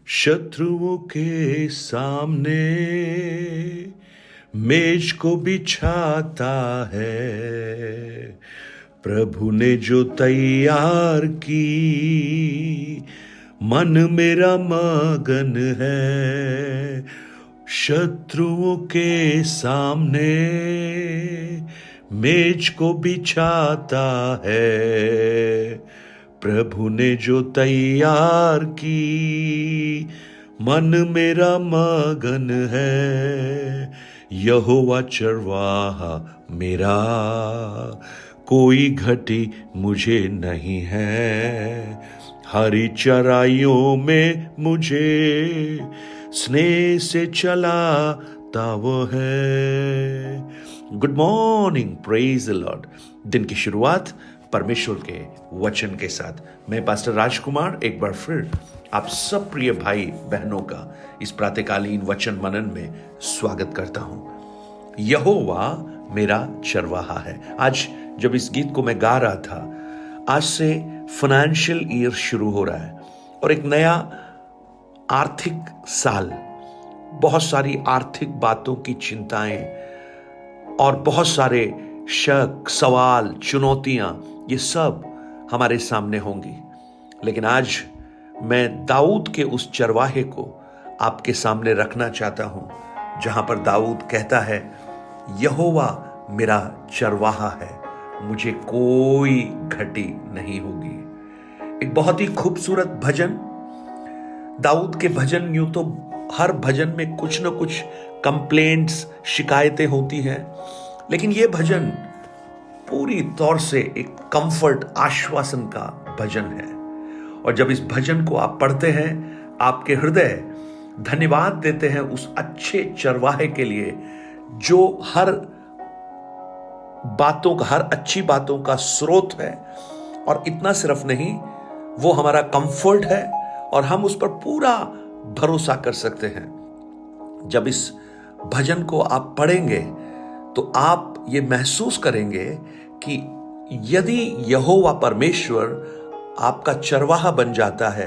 शत्रुओं के सामने मेज को बिछाता है। प्रभु ने जो तैयार की, मन मेरा मगन है। शत्रुओं के सामने मेज को बिछाता है। प्रभु ने जो तैयार की, मन मेरा मगन है। यहोवा चरवाहा मेरा, कोई घटी मुझे नहीं है। हरी चराइयों में मुझे स्नेह से चलाता वो है। Good morning, praise the Lord. दिन की शुरुआत परमेश्वर के वचन के साथ मैं पास्टर राजकुमार एक बार फिर आप सब प्रिय भाई बहनों का इस प्रातःकालीन वचन मनन में स्वागत करता हूं। यहोवा मेरा चरवाहा है। आज जब इस गीत को मैं गा रहा था, आज से फाइनेंशियल ईयर शुरू हो रहा है और एक नया आर्थिक साल, बहुत सारी आर्थिक बातों की चिंताएं और बहुत सारे शक, सवाल, चुनौतियां, ये सब हमारे सामने होंगी। लेकिन आज मैं दाऊद के उस चरवाहे को आपके सामने रखना चाहता हूं, जहां पर दाऊद कहता है, यहोवा मेरा चरवाहा है, मुझे कोई घटी नहीं होगी। एक बहुत ही खूबसूरत भजन। दाऊद के भजन, यूं तो हर भजन में कुछ न कुछ कंप्लेंट्स, शिकायतें होती हैं, लेकिन यह भजन पूरी तौर से एक कंफर्ट, आश्वासन का भजन है। और जब इस भजन को आप पढ़ते हैं, आपके हृदय धन्यवाद देते हैं उस अच्छे चरवाहे के लिए जो हर बातों का, हर अच्छी बातों का स्रोत है। और इतना सिर्फ नहीं, वो हमारा कंफर्ट है और हम उस पर पूरा भरोसा कर सकते हैं। जब इस भजन को आप पढ़ेंगे तो आप ये महसूस करेंगे कि यदि यहोवा परमेश्वर आपका चरवाहा बन जाता है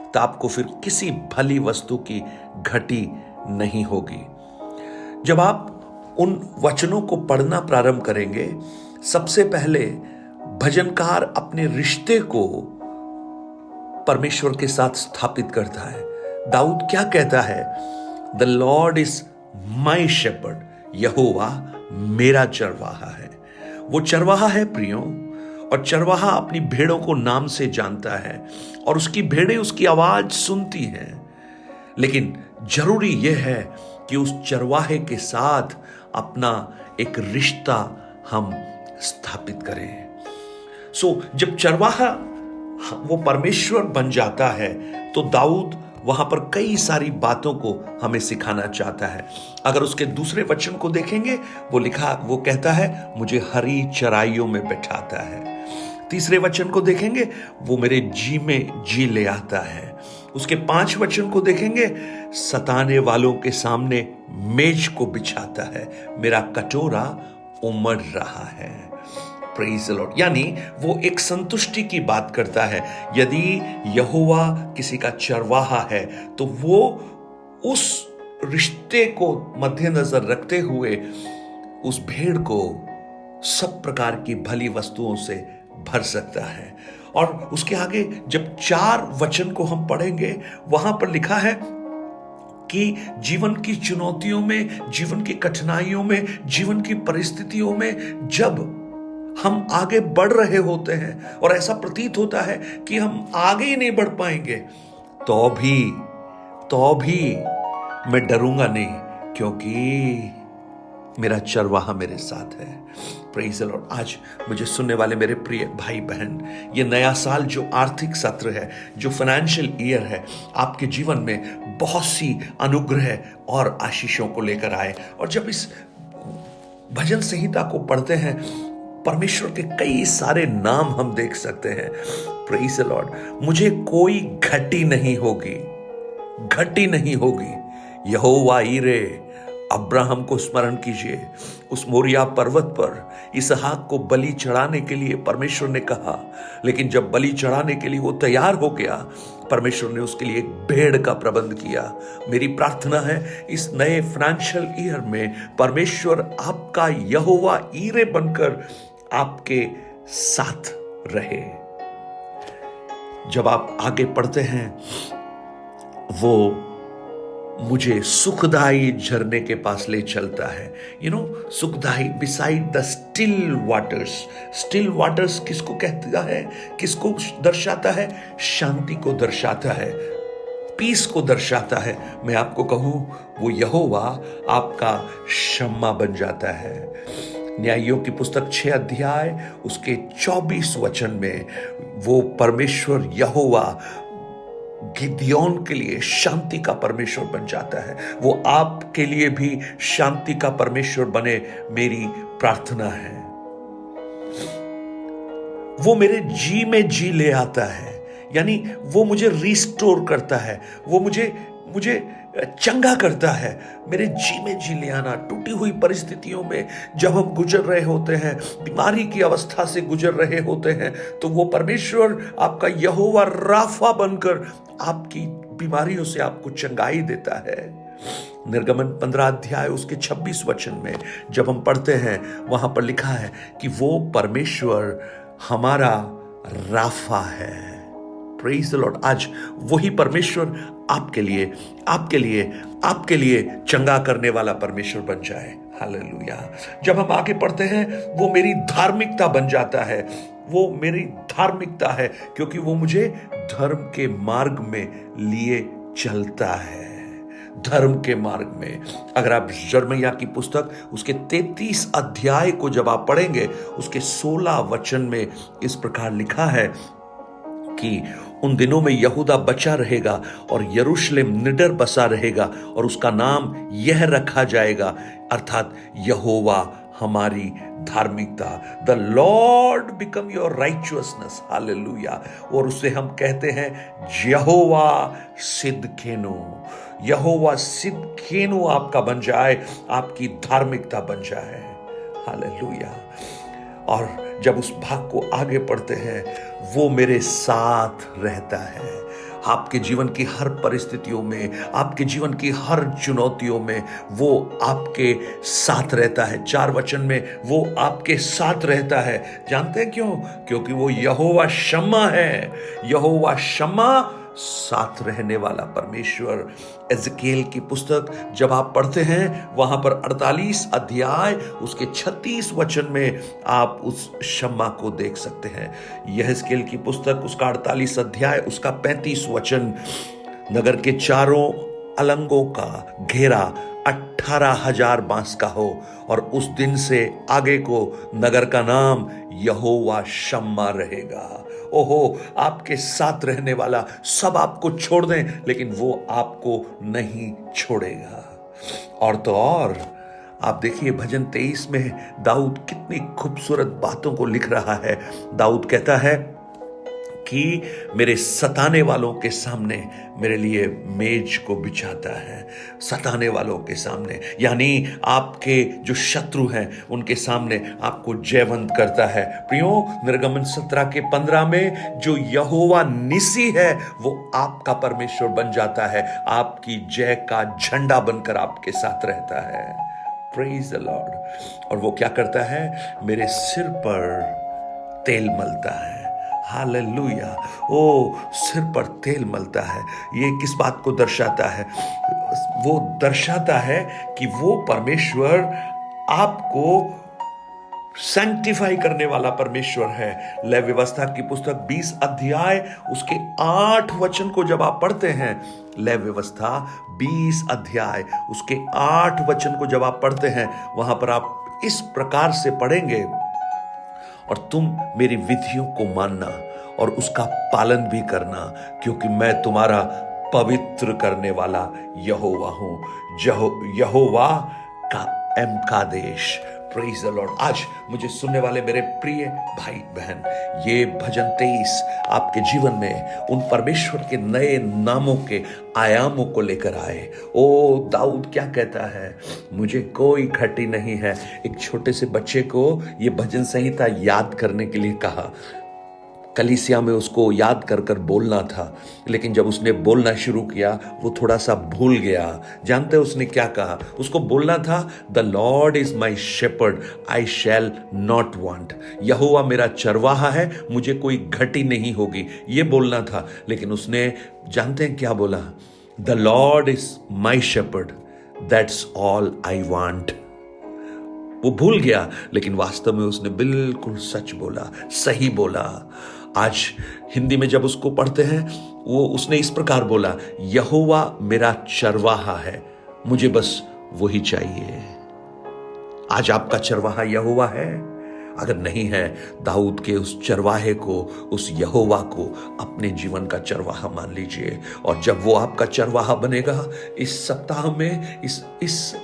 तो आपको फिर किसी भली वस्तु की घटी नहीं होगी। जब आप उन वचनों को पढ़ना प्रारंभ करेंगे, सबसे पहले भजनकार अपने रिश्ते को परमेश्वर के साथ स्थापित करता है। दाऊद क्या कहता है? The lord is my shepherd, यहोवा मेरा चरवाहा है। वो चरवाहा है प्रियो, और चरवाहा अपनी भेड़ों को नाम से जानता है और उसकी भेड़ें उसकी आवाज सुनती हैं। लेकिन जरूरी यह है कि उस चरवाहे के साथ अपना एक रिश्ता हम स्थापित करें। जब चरवाहा वो परमेश्वर बन जाता है तो दाऊद वहां पर कई सारी बातों को हमें सिखाना चाहता है। अगर उसके दूसरे वचन को देखेंगे, वो कहता है, मुझे हरी चराइयों में बैठाता है। तीसरे वचन को देखेंगे, वो मेरे जी में जी ले आता है। उसके 5 वचन को देखेंगे, सताने वालों के सामने मेज को बिछाता है, मेरा कटोरा उमड़ रहा है। Praise the Lord. यानी वो एक संतुष्टि की बात करता है। यदि यहोवा किसी का चरवाहा है तो वो उस रिश्ते को मद्देनजर रखते हुए उस भेड़ को सब प्रकार की भली वस्तुओं से भर सकता है। और उसके आगे जब 4 वचन को हम पढ़ेंगे, वहां पर लिखा है कि जीवन की चुनौतियों में, जीवन की कठिनाइयों में, जीवन की परिस्थितियों में जब हम आगे बढ़ रहे होते हैं और ऐसा प्रतीत होता है कि हम आगे ही नहीं बढ़ पाएंगे, तो भी मैं डरूंगा नहीं, क्योंकि मेरा चरवाहा मेरे साथ है। Praise the Lord. आज मुझे सुनने वाले मेरे प्रिय भाई बहन, ये नया साल जो आर्थिक सत्र है, जो फाइनेंशियल ईयर है, आपके जीवन में बहुत सी अनुग्रह और आशीषों को लेकर आए। और जब इस भजन संहिता को पढ़ते हैं, परमेश्वर के कई सारे नाम हम देख सकते हैं। Praise the Lord. मुझे कोई घटी नहीं होगी, घटी नहीं होगी। यहोवा ईरे, अब्राहम को स्मरण कीजिए। उस मोरिया पर्वत पर इसहाक को बलि चढ़ाने के लिए परमेश्वर ने कहा, लेकिन जब बलि चढ़ाने के लिए वो तैयार हो गया, परमेश्वर ने उसके लिए एक भेड़ का प्रबंध किया। मेरी प्रार्थना है इस नए फाइनेंशियल ईयर में परमेश्वर आपका यहोवा ईरे बनकर आपके साथ रहे। जब आप आगे पढ़ते हैं, वो मुझे सुखदाई झरने के पास ले चलता है। सुखदाई, beside the still waters. Still waters किसको कहता है, किसको दर्शाता है? शांति को दर्शाता है, पीस को दर्शाता है। मैं आपको कहूं, वो यहोवा आपका शम्मा बन जाता है। न्यायियों की पुस्तक 6 अध्याय उसके 24 वचन में वो परमेश्वर यहोवा गिदयोन के लिए शांति का परमेश्वर बन जाता है। वो आपके लिए भी शांति का परमेश्वर बने, मेरी प्रार्थना है। वो मेरे जी में जी ले आता है, यानी वो मुझे रिस्टोर करता है, वो मुझे चंगा करता है। मेरे जी में जी ले आना। टूटी हुई परिस्थितियों में जब हम गुजर रहे होते हैं, बीमारी की अवस्था से गुजर रहे होते हैं, तो वो परमेश्वर आपका यहोवा राफा बनकर आपकी बीमारियों से आपको चंगाई देता है। निर्गमन 15 अध्याय उसके 26 वचन में जब हम पढ़ते हैं, वहां पर लिखा है कि वो परमेश्वर हमारा राफा है। Praise the Lord. आज वही परमेश्वर आपके लिए चंगा करने वाला परमेश्वर बन जाए। हालेलुया। जब हम आगे पढ़ते हैं, वो मेरी धार्मिकता बन जाता है। वो मेरी धार्मिकता है क्योंकि वो मुझे धर्म के मार्ग में लिए चलता है। धर्म के मार्ग में, अगर आप यिर्मयाह की पुस्तक उसके 33 अध्याय को जब आप पढ़ेंगे, उसके 16 वचन में इस प्रकार लिखा है कि उन दिनों में यहूदा बचा रहेगा और यरूशलेम निडर बसा रहेगा और उसका नाम यह रखा जाएगा, अर्थात यहोवा हमारी धार्मिकता। The lord become your righteousness. हालेलुया। और उसे हम कहते हैं यहोवा सिदकेनो। यहोवा सिदकेनो आपका बन जाए, आपकी धार्मिकता बन जाए। हालेलुया। और जब उस भाग को आगे पढ़ते हैं, वो मेरे साथ रहता है। आपके जीवन की हर परिस्थितियों में, आपके जीवन की हर चुनौतियों में वो आपके साथ रहता है। 4 वचन में वो आपके साथ रहता है। जानते हैं क्यों? क्योंकि वो यहोवा शम्मा है। यहोवा शम्मा, साथ रहने वाला परमेश्वर। एजकेल की पुस्तक जब आप पढ़ते हैं, वहां पर 48 अध्याय उसके 36 वचन में आप उस शम्मा को देख सकते हैं। यहेजकेल की पुस्तक उसका 48 अध्याय उसका 35 वचन, नगर के चारों अलंगों का घेरा 18,000 बांस का हो और उस दिन से आगे को नगर का नाम यहोवा शम्मा रहेगा। ओहो, आपके साथ रहने वाला सब आपको छोड़ दें, लेकिन वो आपको नहीं छोड़ेगा। और तो और आप देखिए, भजन 23 में दाऊद कितनी खूबसूरत बातों को लिख रहा है। दाऊद कहता है कि मेरे सताने वालों के सामने मेरे लिए मेज को बिछाता है। सताने वालों के सामने, यानी आपके जो शत्रु हैं उनके सामने आपको जयवंत करता है। प्रियो, निर्गमन 17 के 15 में जो यहोवा निसी है वो आपका परमेश्वर बन जाता है। आपकी जय का झंडा बनकर आपके साथ रहता है। Praise the Lord. और वो क्या करता है? मेरे सिर पर तेल मलता है। हालेलुया। ओ, सिर पर तेल मलता है। ये किस बात को दर्शाता है? वो दर्शाता है कि वो परमेश्वर आपको सैंक्टिफाई करने वाला परमेश्वर है। लेवी व्यवस्था की पुस्तक 20 अध्याय उसके 8 वचन को जब आप पढ़ते हैं, लेवी व्यवस्था 20 अध्याय उसके 8 वचन को जब आप पढ़ते हैं, वहां पर आप इस प्रकार से पढ़ेंगे, और तुम मेरी विधियों को मानना और उसका पालन भी करना, क्योंकि मैं तुम्हारा पवित्र करने वाला यहोवा हूं। यहोवा का कादेश। Praise the Lord. आज मुझे सुनने वाले मेरे प्रिय भाई बहन, ये भजन 23 आपके जीवन में उन परमेश्वर के नए नामों के आयामों को लेकर आए। ओ, दाऊद क्या कहता है? मुझे कोई घटी नहीं है। एक छोटे से बच्चे को ये भजन संहिता याद करने के लिए कहा, कलीसिया में उसको याद कर कर बोलना था, लेकिन जब उसने बोलना शुरू किया वो थोड़ा सा भूल गया। जानते हैं उसने क्या कहा? उसको बोलना था, the lord is my shepherd, I shall not want. यहोवा मेरा चरवाहा है, मुझे कोई घटी नहीं होगी, ये बोलना था। लेकिन उसने जानते हैं क्या बोला? The lord is my shepherd, that's all I want. वो भूल गया, लेकिन वास्तव में उसने बिल्कुल सच बोला, सही बोला। आज हिंदी में जब उसको पढ़ते हैं, वो उसने इस प्रकार बोला, यहोवा मेरा चरवाहा है, मुझे बस वही चाहिए। आज आपका चरवाहा यहोवा है? अगर नहीं है, दाऊद के उस चरवाहे को, उस यहोवा को अपने जीवन का चरवाहा मान लीजिए। और जब वो आपका चरवाहा बनेगा, इस सप्ताह में, इस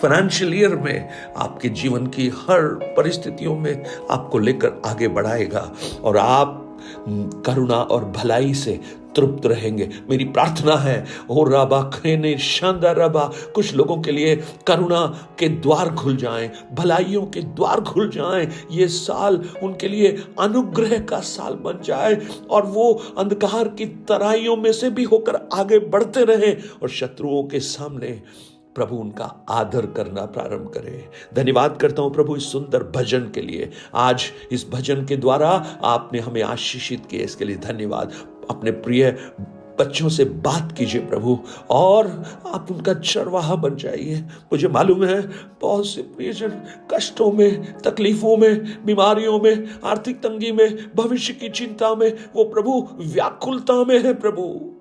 फाइनेंशियल ईयर में आपके जीवन की हर परिस्थितियों में आपको लेकर आगे बढ़ाएगा और आप करुणा और भलाई से तृप्त रहेंगे। मेरी प्रार्थना है, ओ रबा खेने शानदार रबा, कुछ लोगों के लिए करुणा के द्वार खुल जाएं, भलाइयों के द्वार खुल जाएं। ये साल उनके लिए अनुग्रह का साल बन जाए और वो अंधकार की तराइयों में से भी होकर आगे बढ़ते रहें और शत्रुओं के सामने प्रभु उनका आदर करना प्रारंभ करे। धन्यवाद करता हूं प्रभु इस सुंदर भजन के लिए। आज इस भजन के द्वारा आपने हमें आशीषित किया, इसके लिए धन्यवाद। अपने प्रिय बच्चों से बात कीजिए प्रभु, और आप उनका चरवाहा बन जाइए। मुझे मालूम है बहुत से प्रियजन कष्टों में, तकलीफों में, बीमारियों में, आर्थिक तंगी में, भविष्य की चिंता में, वो प्रभु व्याकुलता में है प्रभु,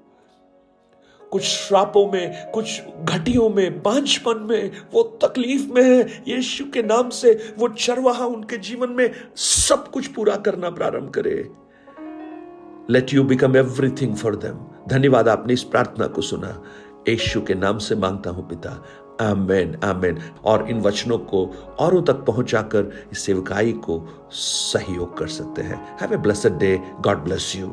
कुछ श्रापों में, कुछ घटियों में, बांझपन में, वो तकलीफ में है। यीशु के नाम से वो चरवाहा उनके जीवन में सब कुछ पूरा करना प्रारंभ करे। Let you become everything for them. धन्यवाद, आपने इस प्रार्थना को सुना। यीशु के नाम से मांगता हूं पिता, आमेन आमेन। और इन वचनों को औरों तक पहुंचाकर इस सेवकाई को सहयोग कर सकते हैं। Have a blessed day. God bless you.